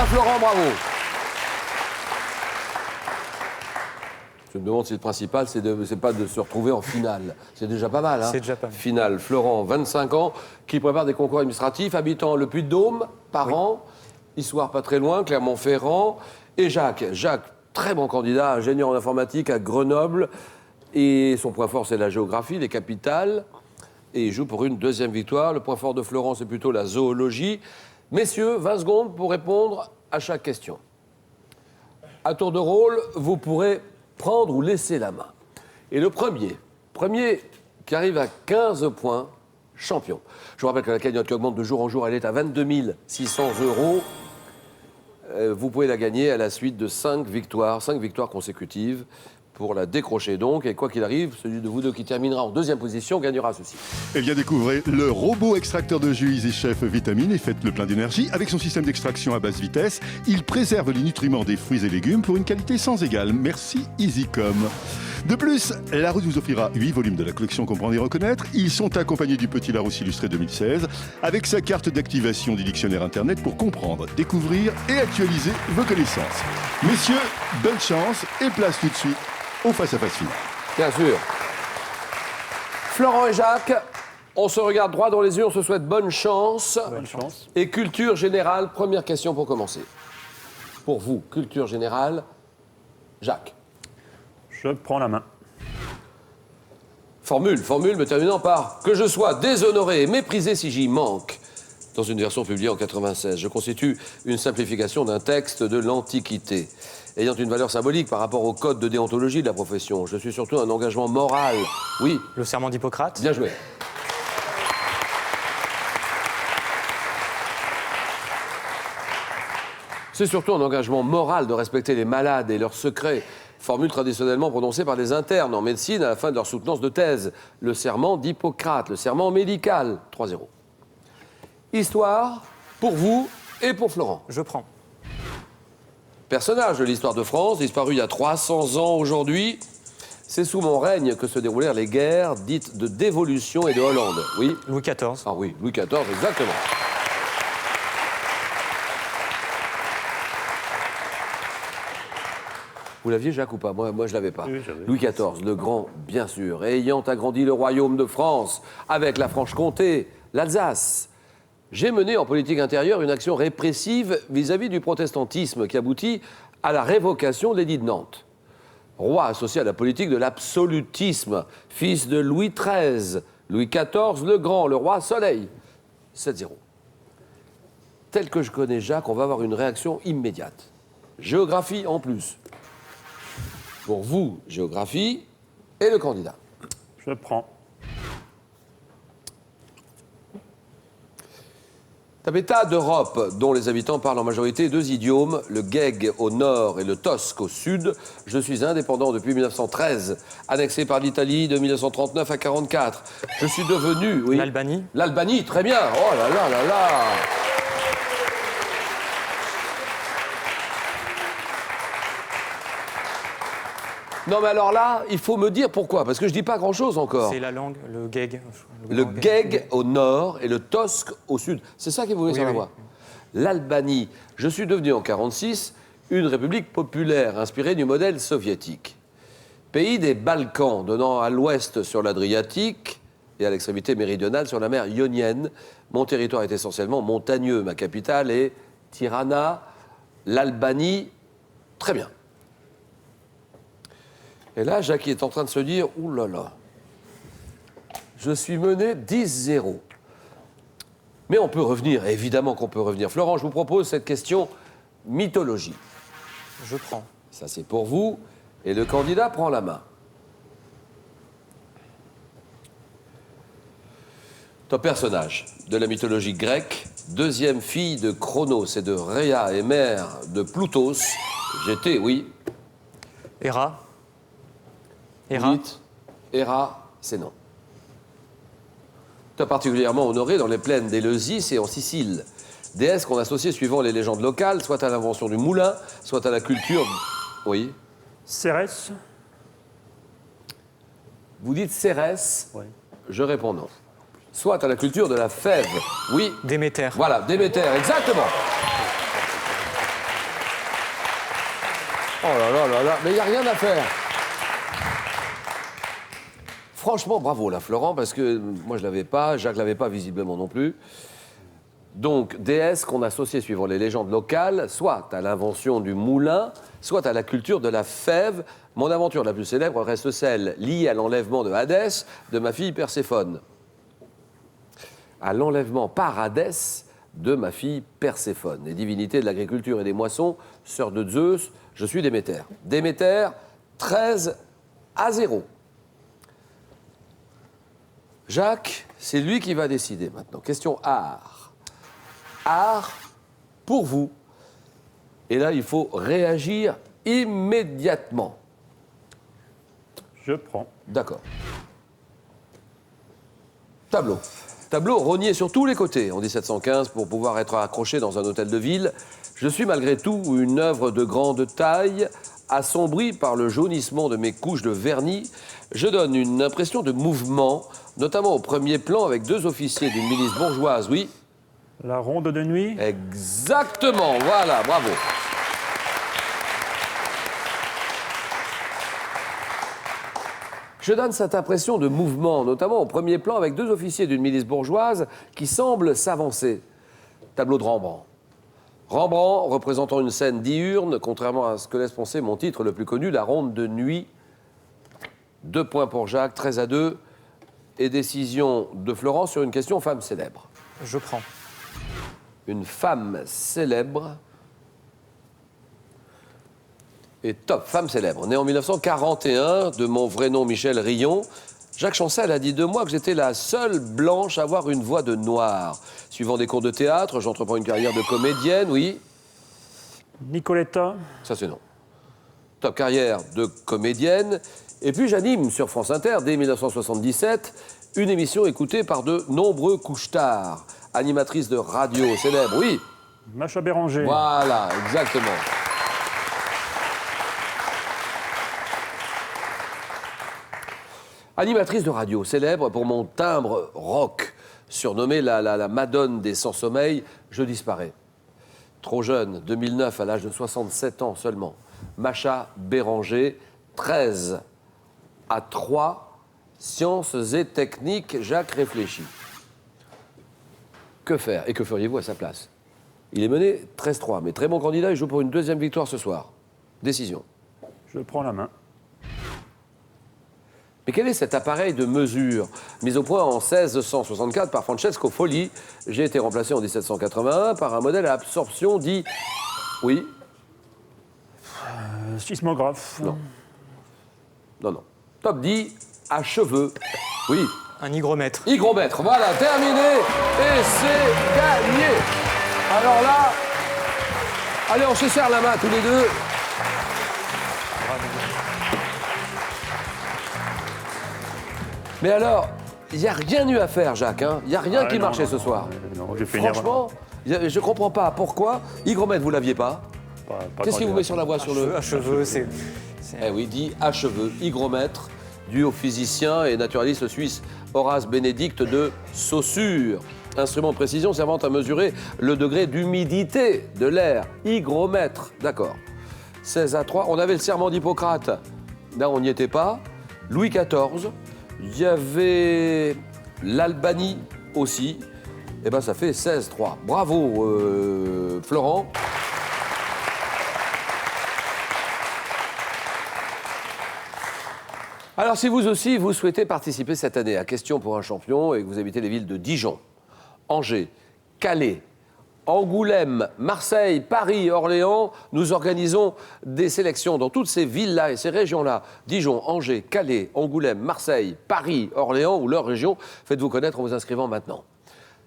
points, Florent, bravo. Je me demande si le principal, c'est pas de se retrouver en finale. C'est déjà pas mal, hein. C'est déjà pas mal. Finale, Florent, 25 ans, qui prépare des concours administratifs, habitant le Puy-de-Dôme, parents, histoire pas très loin, Clermont-Ferrand. Et Jacques, très bon candidat, ingénieur en informatique à Grenoble. Et son point fort, c'est la géographie, les capitales. Et il joue pour une deuxième victoire. Le point fort de Florent, c'est plutôt la zoologie. Messieurs, 20 secondes pour répondre à chaque question. À tour de rôle, vous pourrez prendre ou laisser la main. Et le premier qui arrive à 15 points, champion. Je vous rappelle que la cagnotte qui augmente de jour en jour, elle est à 22 600 €. Vous pouvez la gagner à la suite de 5 victoires consécutives pour la décrocher donc. Et quoi qu'il arrive, celui de vous deux qui terminera en deuxième position gagnera ceci. Eh bien, découvrez le robot extracteur de jus EasyChef Vitamine et faites le plein d'énergie. Avec son système d'extraction à basse vitesse, il préserve les nutriments des fruits et légumes pour une qualité sans égale. Merci EasyCom. De plus, Larousse vous offrira 8 volumes de la collection Comprendre et Reconnaître. Ils sont accompagnés du Petit Larousse illustré 2016, avec sa carte d'activation du dictionnaire Internet pour comprendre, découvrir et actualiser vos connaissances. Messieurs, bonne chance et place tout de suite au face-à-face final. Bien sûr. Florent et Jacques, on se regarde droit dans les yeux, on se souhaite bonne chance. Bonne chance. Et culture générale, première question pour commencer. Pour vous, culture générale, Jacques. Je prends la main. Formule, me terminant par « Que je sois déshonoré et méprisé si j'y manque ». Dans une version publiée en 96, je constitue une simplification d'un texte de l'Antiquité, ayant une valeur symbolique par rapport au code de déontologie de la profession. Je suis surtout un engagement moral. Oui. Le serment d'Hippocrate. Bien joué. C'est surtout un engagement moral de respecter les malades et leurs secrets. Formule traditionnellement prononcée par les internes en médecine à la fin de leur soutenance de thèse. Le serment d'Hippocrate, le serment médical. 3-0. Histoire, pour vous et pour Florent. Je prends. Personnage de l'histoire de France, disparu il y a 300 ans aujourd'hui. C'est sous mon règne que se déroulèrent les guerres dites de dévolution et de Hollande. Oui. Louis XIV. Ah oui, Louis XIV, exactement. Vous l'aviez, Jacques, ou pas? Moi, je l'avais pas. Oui, j'avais. Louis XIV, le Grand, bien sûr, ayant agrandi le royaume de France avec la Franche-Comté, l'Alsace. J'ai mené en politique intérieure une action répressive vis-à-vis du protestantisme qui aboutit à la révocation de l'édit de Nantes. Roi associé à la politique de l'absolutisme, fils de Louis XIII, Louis XIV le Grand, le roi Soleil. 7-0. Tel que je connais Jacques, on va avoir une réaction immédiate. Géographie en plus. Pour vous, géographie et le candidat. Je prends. Un État d'Europe dont les habitants parlent en majorité deux idiomes, le gheg au nord et le tosque au sud. Je suis indépendant depuis 1913, annexé par l'Italie de 1939 à 1944. Je suis devenu... Oui, L'Albanie. L'Albanie, très bien. Oh là là là là. Non mais alors là, il faut me dire pourquoi, parce que je dis pas grand-chose encore. C'est la langue, le gheg. Le gheg au nord et le tosque au sud. C'est ça qu'il voulait savoir. L'Albanie. Je suis devenu en 1946 une république populaire inspirée du modèle soviétique. Pays des Balkans, donnant à l'ouest sur l'Adriatique et à l'extrémité méridionale sur la mer Ionienne. Mon territoire est essentiellement montagneux. Ma capitale est Tirana. L'Albanie, très bien. Et là, Jacques est en train de se dire « Ouh là là, je suis mené 10-0 ». Mais on peut revenir, évidemment qu'on peut revenir. Florent, je vous propose cette question mythologie. Je prends. Ça, c'est pour vous. Et le candidat prend la main. Top personnage de la mythologie grecque, deuxième fille de Cronos et de Rhea et mère de Ploutos. J'étais, oui. Héra. Héra. Héra, c'est non. Top particulièrement honoré dans les plaines d'Éleusis et en Sicile. Déesse qu'on associait suivant les légendes locales, soit à l'invention du moulin, soit à la culture... Oui. Cérès. Vous dites Cérès. Oui. Je réponds non. Soit à la culture de la fève. Oui. Déméter. Voilà, Déméter, exactement. Oh là là là là, mais il n'y a rien à faire. Franchement, bravo là, Florent, parce que moi je l'avais pas, Jacques l'avait pas visiblement non plus. Donc, déesse qu'on associait, suivant les légendes locales, soit à l'invention du moulin, soit à la culture de la fève. Mon aventure la plus célèbre reste celle liée à l'enlèvement de Hadès de ma fille Perséphone. À l'enlèvement par Hadès de ma fille Perséphone. Les divinités de l'agriculture et des moissons, sœur de Zeus, je suis Déméter. Déméter, 13-0. Jacques, c'est lui qui va décider maintenant. Question art. Art pour vous. Et là, il faut réagir immédiatement. Je prends. D'accord. Tableau. Tableau rogné sur tous les côtés en 1715 pour pouvoir être accroché dans un hôtel de ville. Je suis malgré tout une œuvre de grande taille, assombrie par le jaunissement de mes couches de vernis. Je donne une impression de mouvement, notamment au premier plan avec deux officiers d'une milice bourgeoise, oui. La ronde de nuit. Exactement, voilà, bravo. Je donne cette impression de mouvement, notamment au premier plan avec deux officiers d'une milice bourgeoise qui semblent s'avancer. Tableau de Rembrandt. Rembrandt représentant une scène diurne, contrairement à ce que laisse penser mon titre le plus connu, La ronde de nuit. 2 points pour Jacques, 13-2. Et décision de Florent sur une question femme célèbre. Je prends. Une femme célèbre. Et top, femme célèbre. Née en 1941, de mon vrai nom Michel Rion, Jacques Chancel a dit de moi que j'étais la seule blanche à avoir une voix de noir. Suivant des cours de théâtre, j'entreprends une carrière de comédienne, oui. Nicoletta. Ça, c'est non. Top carrière de comédienne. Et puis j'anime sur France Inter, dès 1977, une émission écoutée par de nombreux couche-tard. Animatrice de radio célèbre, oui. Macha Béranger. Voilà, exactement. Animatrice de radio célèbre pour mon timbre rock, surnommée la Madone des sans-sommeil, je disparais. Trop jeune, 2009, à l'âge de 67 ans seulement. Macha Béranger, 13-3, sciences et techniques, Jacques réfléchit. Que faire? Et que feriez-vous à sa place? Il est mené 13-3, mais très bon candidat, il joue pour une deuxième victoire ce soir. Décision. Je prends la main. Mais quel est cet appareil de mesure mis au point en 1664 par Francesco Folli? J'ai été remplacé en 1781 par un modèle à absorption dit... Oui? Sismographe. Non. Non, non. Top 10 à cheveux. Oui. Un hygromètre. Hygromètre, voilà, terminé. Et c'est gagné. Alors là... Allez, on se serre la main tous les deux. Mais alors, il n'y a rien eu à faire, Jacques. Il n'y a rien qui marchait ce soir. Non, j'ai fait une erreur. Franchement, je ne comprends pas pourquoi. Hygromètre, vous ne l'aviez pas. Qu'est-ce qui vous met sur la voie sur le... À cheveux, c'est... Eh oui, dit à cheveux, hygromètre, dû au physicien et naturaliste suisse Horace Bénédicte de Saussure. Instrument de précision servant à mesurer le degré d'humidité de l'air. Hygromètre, d'accord. 16-3, on avait le serment d'Hippocrate. Là, on n'y était pas. Louis XIV. Il y avait l'Albanie aussi. Eh bien, ça fait 16-3. Bravo, Florent. Alors, si vous aussi, vous souhaitez participer cette année à Question pour un champion et que vous habitez les villes de Dijon, Angers, Calais, Angoulême, Marseille, Paris, Orléans, nous organisons des sélections dans toutes ces villes-là et ces régions-là. Dijon, Angers, Calais, Angoulême, Marseille, Paris, Orléans ou leur région. Faites-vous connaître en vous inscrivant maintenant.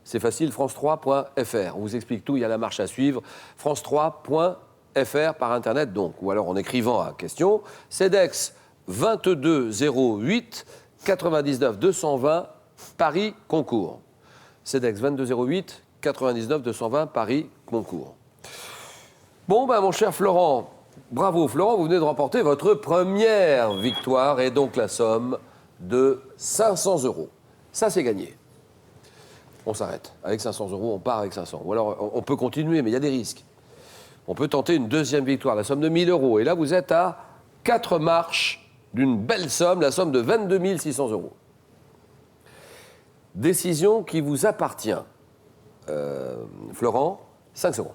C'est facile, france3.fr. On vous explique tout, il y a la marche à suivre. france3.fr par Internet donc, ou alors en écrivant à question. CEDEX 2208 99 220 Paris Concours. CEDEX 2208 99 220 Paris Concours. Bon, ben mon cher Florent, bravo Florent, vous venez de remporter votre première victoire et donc la somme de 500 €. Ça, c'est gagné. On s'arrête. Avec 500 €, on part avec 500. Ou alors, on peut continuer, mais il y a des risques. on peut tenter une deuxième victoire, la somme de 1 000 €. Et là, vous êtes à 4 marches d'une belle somme, la somme de 22 600 €. Décision qui vous appartient. Florent, 5 secondes.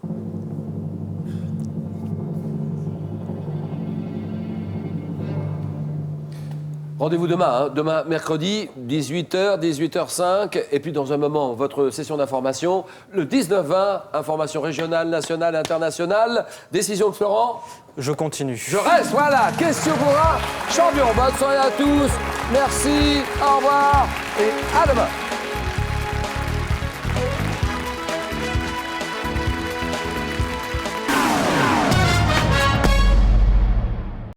Rendez-vous demain, demain mercredi, 18h, 18h05, et puis dans un moment, votre session d'information, le 19-20, information régionale, nationale, internationale. Décision de Florent. Je continue. Je reste, voilà, question pour un champion. Bonne soirée à tous, merci, au revoir, et à demain.